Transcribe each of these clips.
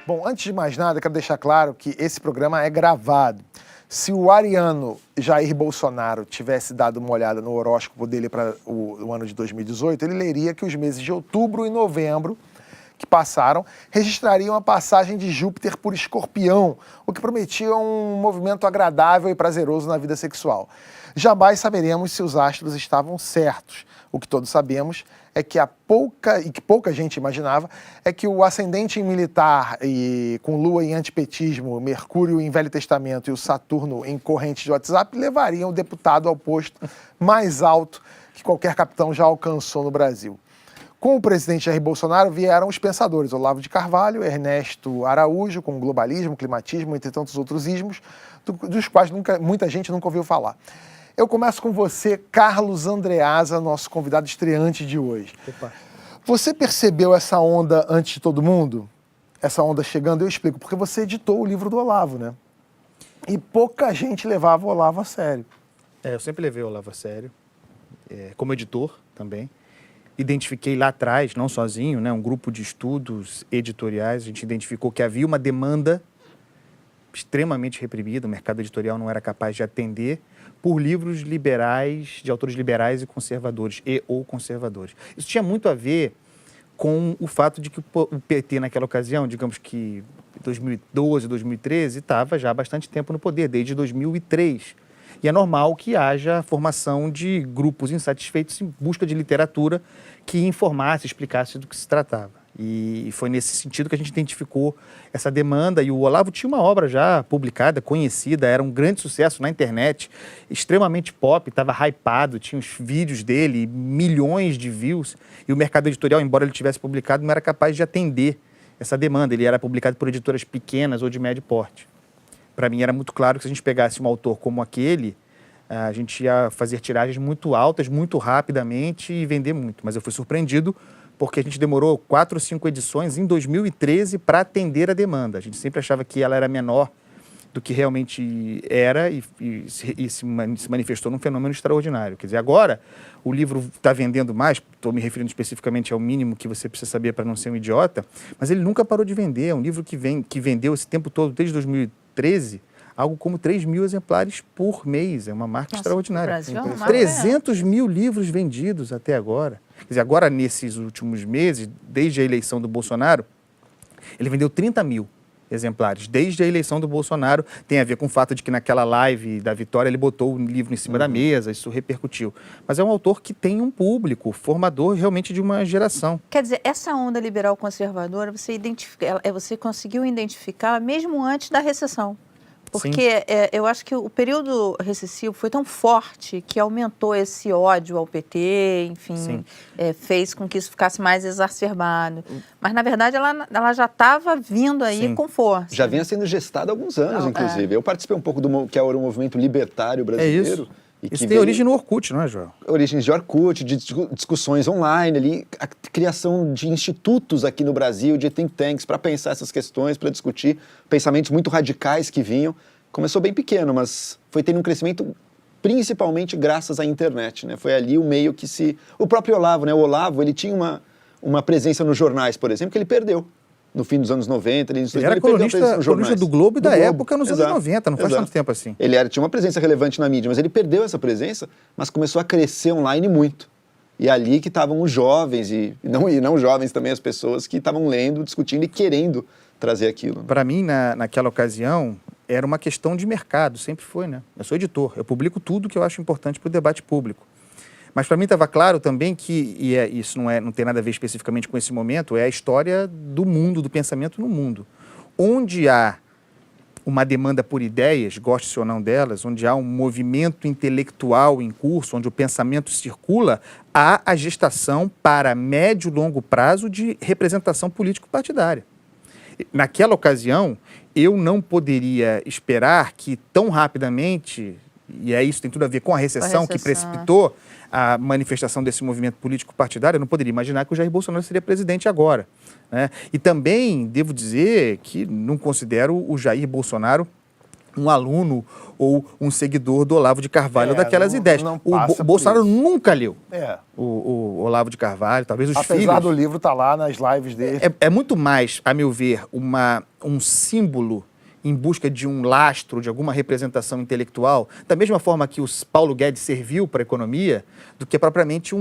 Bom, antes de mais nada, quero deixar claro que esse programa é gravado. Se o ariano Jair Bolsonaro tivesse dado uma olhada no horóscopo dele para o ano de 2018, ele leria que os meses de outubro e novembro que passaram registrariam a passagem de Júpiter por Escorpião, o que prometia um movimento agradável e prazeroso na vida sexual. Jamais saberemos se os astros estavam certos. O que todos sabemos é que que pouca gente imaginava é que o ascendente em militar e com Lua em antipetismo, Mercúrio em Velho Testamento e o Saturno em corrente de WhatsApp levariam o deputado ao posto mais alto que qualquer capitão já alcançou no Brasil. Com o presidente Jair Bolsonaro vieram os pensadores Olavo de Carvalho, Ernesto Araújo, com globalismo, climatismo, entre tantos outros ismos, dos quais muita gente nunca ouviu falar. Eu começo com você, Carlos Andreasa, nosso convidado estreante de hoje. Opa. Você percebeu essa onda antes de todo mundo? Essa onda chegando? Eu explico, porque você editou o livro do Olavo, né? E pouca gente levava o Olavo a sério. Eu sempre levei o Olavo a sério, como editor também. Identifiquei lá atrás, não sozinho, né, um grupo de estudos editoriais, a gente identificou que havia uma demanda extremamente reprimida, o mercado editorial não era capaz de atender por livros liberais, de autores liberais e conservadores, ou conservadores. Isso tinha muito a ver com o fato de que o PT naquela ocasião, digamos que 2012, 2013, estava já há bastante tempo no poder, desde 2003. E é normal que haja a formação de grupos insatisfeitos em busca de literatura que informasse, explicasse do que se tratava. E foi nesse sentido que a gente identificou essa demanda. E o Olavo tinha uma obra já publicada, conhecida, era um grande sucesso na internet, extremamente pop, estava hypado, tinha os vídeos dele, milhões de views. E o mercado editorial, embora ele tivesse publicado, não era capaz de atender essa demanda. Ele era publicado por editoras pequenas ou de médio porte. Para mim era muito claro que se a gente pegasse um autor como aquele, a gente ia fazer tiragens muito altas, muito rapidamente e vender muito. Mas eu fui surpreendido porque a gente demorou 4 ou 5 edições em 2013 para atender a demanda. A gente sempre achava que ela era menor do que realmente era e se manifestou num fenômeno extraordinário. Quer dizer, agora o livro está vendendo mais, estou me referindo especificamente ao mínimo que você precisa saber para não ser um idiota, mas ele nunca parou de vender. É um livro que vendeu esse tempo todo, desde 2013, algo como 3 mil exemplares por mês. É uma marca extraordinária. Brasil, 300 mil livros vendidos até agora. Quer dizer, agora nesses últimos meses, desde a eleição do Bolsonaro, ele vendeu 30 mil exemplares. Desde a eleição do Bolsonaro, tem a ver com o fato de que naquela live da Vitória ele botou o livro em cima da mesa, isso repercutiu. Mas é um autor que tem um público, formador realmente de uma geração. Quer dizer, essa onda liberal conservadora, você conseguiu identificar mesmo antes da recessão. Porque eu acho que o período recessivo foi tão forte que aumentou esse ódio ao PT, enfim, fez com que isso ficasse mais exacerbado. Mas, na verdade, ela já estava vindo aí com força. Já vinha sendo gestada há alguns anos, inclusive. Eu participei um pouco do que era o movimento libertário brasileiro. Isso tem origem no Orkut, não é, Joel? Origens de Orkut, de discussões online ali, a criação de institutos aqui no Brasil, de think tanks, para pensar essas questões, para discutir pensamentos muito radicais que vinham. Começou bem pequeno, mas foi tendo um crescimento principalmente graças à internet, né? Foi ali o meio que se... O próprio Olavo, né? O Olavo, ele tinha uma presença nos jornais, por exemplo, que ele perdeu. No fim dos anos 90, ele era colunista do Globo e da época nos anos 90, não faz tanto tempo assim. Ele tinha uma presença relevante na mídia, mas ele perdeu essa presença, mas começou a crescer online muito. E ali que estavam os jovens, e não jovens também, as pessoas que estavam lendo, discutindo e querendo trazer aquilo. Para mim, naquela ocasião, era uma questão de mercado, sempre foi, né? Eu sou editor, eu publico tudo que eu acho importante para o debate público. Mas para mim estava claro também que, isso não tem nada a ver especificamente com esse momento, é a história do mundo, do pensamento no mundo. Onde há uma demanda por ideias, goste-se ou não delas, onde há um movimento intelectual em curso, onde o pensamento circula, há a gestação para médio e longo prazo de representação político-partidária. Naquela ocasião, eu não poderia esperar que tão rapidamente, e isso tem tudo a ver com a recessão que precipitou a manifestação desse movimento político-partidário, eu não poderia imaginar que o Jair Bolsonaro seria presidente agora, né? E também devo dizer que não considero o Jair Bolsonaro um aluno ou um seguidor do Olavo de Carvalho daquelas ideias. não O passa por Bolsonaro isso. nunca leu É. o Olavo de Carvalho, talvez os Apesar filhos. do livro estar lá nas lives dele. É muito mais, a meu ver, um símbolo em busca de um lastro, de alguma representação intelectual, da mesma forma que o Paulo Guedes serviu para a economia, do que propriamente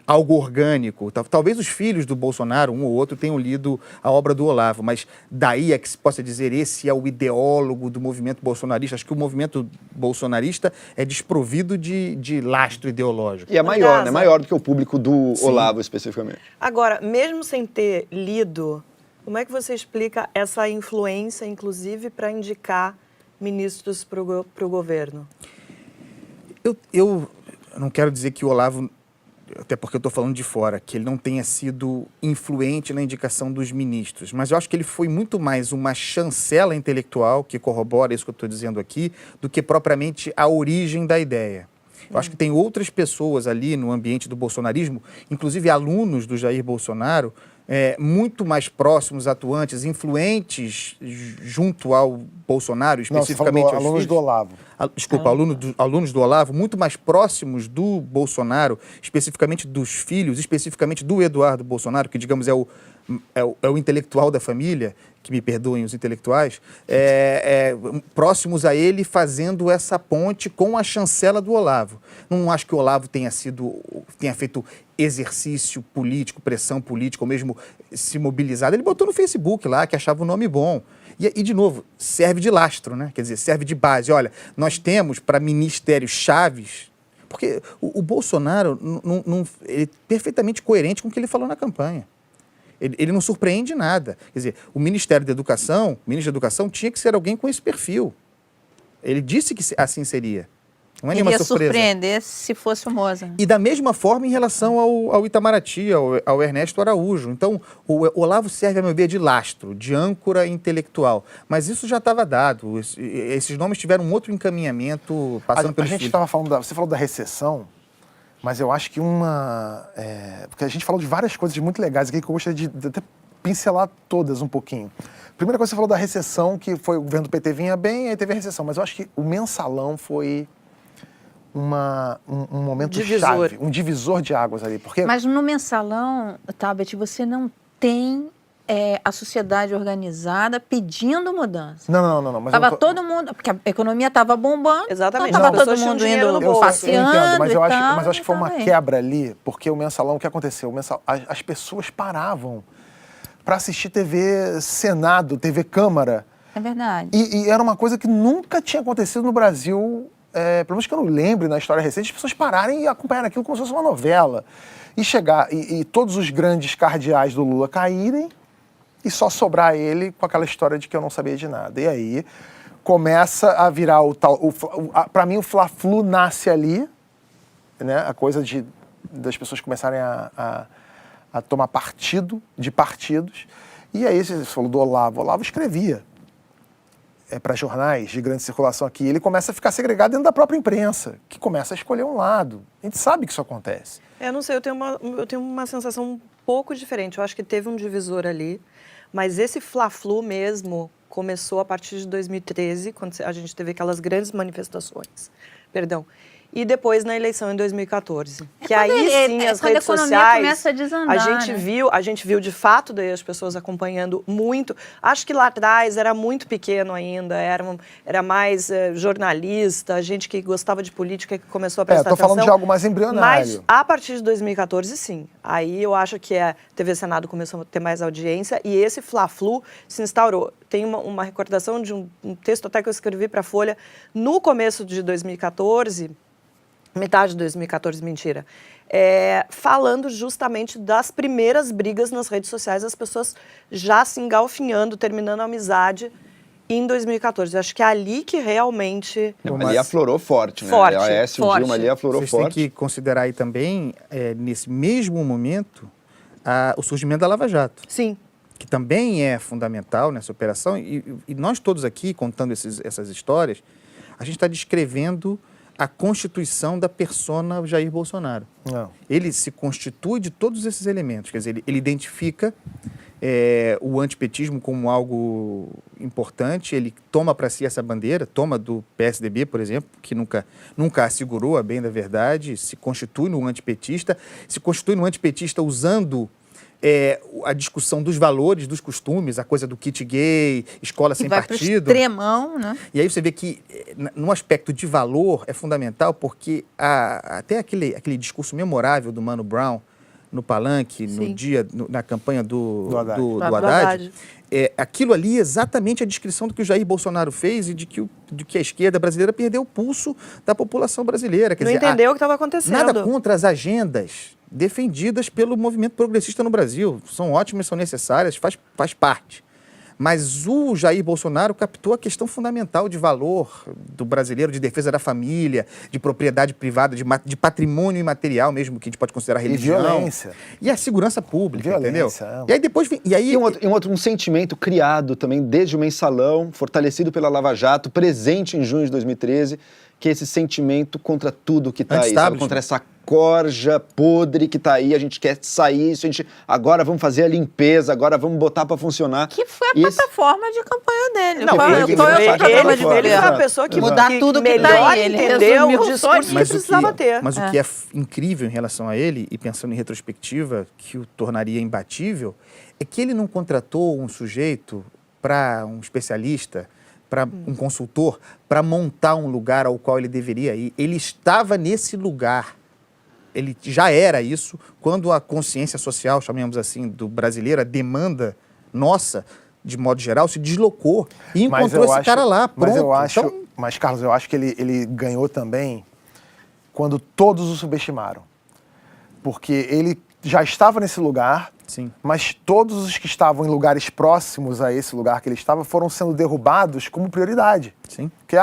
algo orgânico. Talvez os filhos do Bolsonaro, um ou outro, tenham lido a obra do Olavo, mas daí é que se possa dizer esse é o ideólogo do movimento bolsonarista. Acho que o movimento bolsonarista é desprovido de lastro ideológico. E é maior, Graça. né? Maior do que o público do Sim. Olavo, especificamente. Agora, mesmo sem ter lido, como é que você explica essa influência, inclusive, para indicar ministros para o governo? Eu não quero dizer que o Olavo, até porque eu estou falando de fora, que ele não tenha sido influente na indicação dos ministros, mas eu acho que ele foi muito mais uma chancela intelectual, que corrobora isso que eu estou dizendo aqui, do que propriamente a origem da ideia. Eu acho que tem outras pessoas ali no ambiente do bolsonarismo, inclusive alunos do Jair Bolsonaro, muito mais próximos, atuantes, influentes junto ao Bolsonaro, Não, você falou especificamente aos alunos filhos. do Olavo. Desculpa, alunos do Olavo, muito mais próximos do Bolsonaro, especificamente dos filhos, especificamente do Eduardo Bolsonaro, que, digamos, é o intelectual da família, que me perdoem os intelectuais, próximos a ele, fazendo essa ponte com a chancela do Olavo. Não acho que o Olavo tenha feito exercício político, pressão política, ou mesmo se mobilizado. Ele botou no Facebook lá, que achava o nome bom. E, de novo, serve de lastro, né? Quer dizer, serve de base. Olha, nós temos para ministérios chaves, porque o Bolsonaro ele é perfeitamente coerente com o que ele falou na campanha. Ele não surpreende nada. Quer dizer, o Ministério da Educação, o ministro da Educação tinha que ser alguém com esse perfil. Ele disse que assim seria. Não é nenhuma Iria surpresa. surpreender se fosse o Mozart. E da mesma forma em relação ao Itamaraty, ao Ernesto Araújo. Então, o Olavo serve, a meu ver, de lastro, de âncora intelectual. Mas isso já estava dado. Esses nomes tiveram um outro encaminhamento passando A pelo gente estava falando você falou da recessão, mas eu acho que porque a gente falou de várias coisas muito legais aqui que eu gostaria de até pincelar todas um pouquinho. Primeira coisa, você falou da recessão, que foi o governo do PT vinha bem, aí teve a recessão. Mas eu acho que o mensalão foi um momento chave, um divisor de águas ali. Porque... Mas no mensalão, Tabet, você não tem a sociedade organizada pedindo mudança. Não. Mas Tava todo mundo, porque a economia estava bombando, Exatamente, então estava as todo pessoas tinham mundo dinheiro no indo bolso. passeando. Eu entendo, mas e eu acho que foi uma também. quebra ali, porque o mensalão, o que aconteceu? As pessoas paravam para assistir TV Senado, TV Câmara. É verdade. E era uma coisa que nunca tinha acontecido no Brasil, pelo menos que eu não lembre na história recente, as pessoas pararem e acompanharem aquilo como se fosse uma novela. E todos os grandes cardeais do Lula caírem e só sobrar ele com aquela história de que eu não sabia de nada. E aí começa a virar para mim o Fla-Flu nasce ali, né? A coisa das pessoas começarem a tomar partido de partidos. E aí você falou do Olavo. O Olavo escrevia para jornais de grande circulação aqui. Ele começa a ficar segregado dentro da própria imprensa, que começa a escolher um lado. A gente sabe que isso acontece. Eu não sei, eu tenho uma sensação um pouco diferente. Eu acho que teve um divisor ali, mas esse Fla-Flu mesmo começou a partir de 2013, quando a gente teve aquelas grandes manifestações. E depois na eleição em 2014. Que aí sim as redes quando a economia sociais. começa a desandar, a gente viu de fato daí as pessoas acompanhando muito. Acho que lá atrás era muito pequeno ainda, era mais jornalista, gente que gostava de política que começou a prestar Tô atenção. falando de algo mais embrionário. Mas a partir de 2014, sim. Aí eu acho que a TV Senado começou a ter mais audiência e esse Fla-Flu se instaurou. Tem uma recordação de um texto até que eu escrevi para a Folha no começo de 2014, metade de 2014, mentira, falando justamente das primeiras brigas nas redes sociais, as pessoas já se engalfinhando, terminando a amizade em 2014. Eu acho que é ali que realmente... Ali aflorou forte, né? Forte, A Aécio, o Dilma ali aflorou Vocês forte. têm que considerar aí também, nesse mesmo momento, o surgimento da Lava Jato. Sim. Que também é fundamental nessa operação. E nós todos aqui, contando essas histórias, a gente está descrevendo a constituição da persona Jair Bolsonaro. Não. Ele se constitui de todos esses elementos. Quer dizer, ele identifica o antipetismo como algo importante, ele toma para si essa bandeira, toma do PSDB, por exemplo, que nunca assegurou, a bem da verdade, se constitui no antipetista usando a discussão dos valores, dos costumes, a coisa do kit gay, escola sem partido. Que vai pro extremão, né? E aí você vê que, no aspecto de valor, é fundamental porque até aquele discurso memorável do Mano Brown no Palanque, na campanha do Haddad, aquilo ali é exatamente a descrição do que o Jair Bolsonaro fez e de que a esquerda brasileira perdeu o pulso da população brasileira. Quer Não dizer, entendeu o que estava acontecendo. nada contra as agendas defendidas pelo movimento progressista no Brasil. São ótimas, são necessárias, faz parte. Mas o Jair Bolsonaro captou a questão fundamental de valor do brasileiro, de defesa da família, de propriedade privada, de patrimônio imaterial mesmo, que a gente pode considerar religião. E violência. E a segurança pública, Violência, entendeu? E aí depois vem... Um sentimento criado também desde o Mensalão, fortalecido pela Lava Jato, presente em junho de 2013, que é esse sentimento contra tudo que está aí, sabe? Contra essa corja podre que está aí, a gente quer sair, agora vamos fazer a limpeza, agora vamos botar para funcionar. Que foi a plataforma de campanha dele. Não, qual é o programa de ele foi a governo? pessoa que Mudar tudo que melhor tá aí, ele entendeu resumiu o discurso que precisava ter. Mas o que é incrível em relação a ele, e pensando em retrospectiva, que o tornaria imbatível, é que ele não contratou um sujeito para um especialista, para um consultor, para montar um lugar ao qual ele deveria ir. Ele estava nesse lugar. Ele já era isso quando a consciência social, chamemos assim, do brasileiro, a demanda nossa, de modo geral, se deslocou e encontrou esse cara lá, pronto. Mas, Carlos, eu acho que ele ganhou também quando todos o subestimaram. Porque ele já estava nesse lugar, sim, mas todos os que estavam em lugares próximos a esse lugar que ele estava foram sendo derrubados como prioridade. Sim. Porque,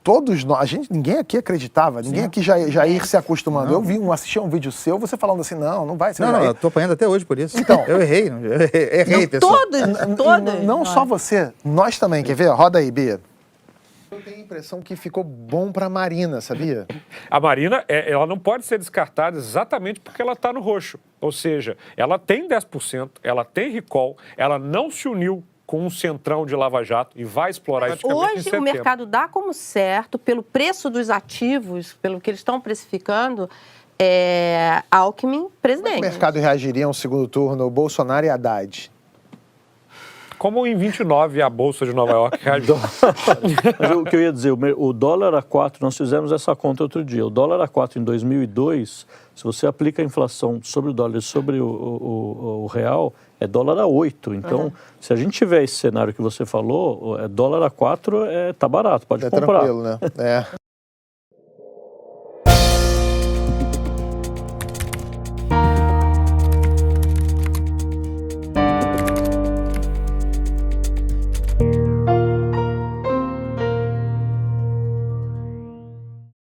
todos nós, ninguém aqui acreditava, ninguém aqui já ir se acostumando. Não. Eu assisti um vídeo seu, você falando assim, não vai ser. Não, eu tô apanhando até hoje por isso. Então, eu errei, pessoal. Todos. Não só você, nós também, quer ver? Roda aí, Bia. Eu tenho a impressão que ficou bom pra Marina, sabia? A Marina, ela não pode ser descartada exatamente porque ela está no roxo. Ou seja, ela tem 10%, ela tem recall, ela não se uniu com um centrão de Lava Jato e vai explorar isso em Hoje setembro. o mercado dá como certo, pelo preço dos ativos, pelo que eles estão precificando, Alckmin presidente. Como o mercado reagiria a um segundo turno, Bolsonaro e Haddad? Como em 29 a Bolsa de Nova York reagiu. Mas o que eu ia dizer, o dólar a 4, nós fizemos essa conta outro dia, o dólar a 4 em 2002, se você aplica a inflação sobre o dólar e sobre o real, é dólar a 8. Então, se a gente tiver esse cenário que você falou, dólar a 4 tá barato, pode comprar. Tranquilo, né?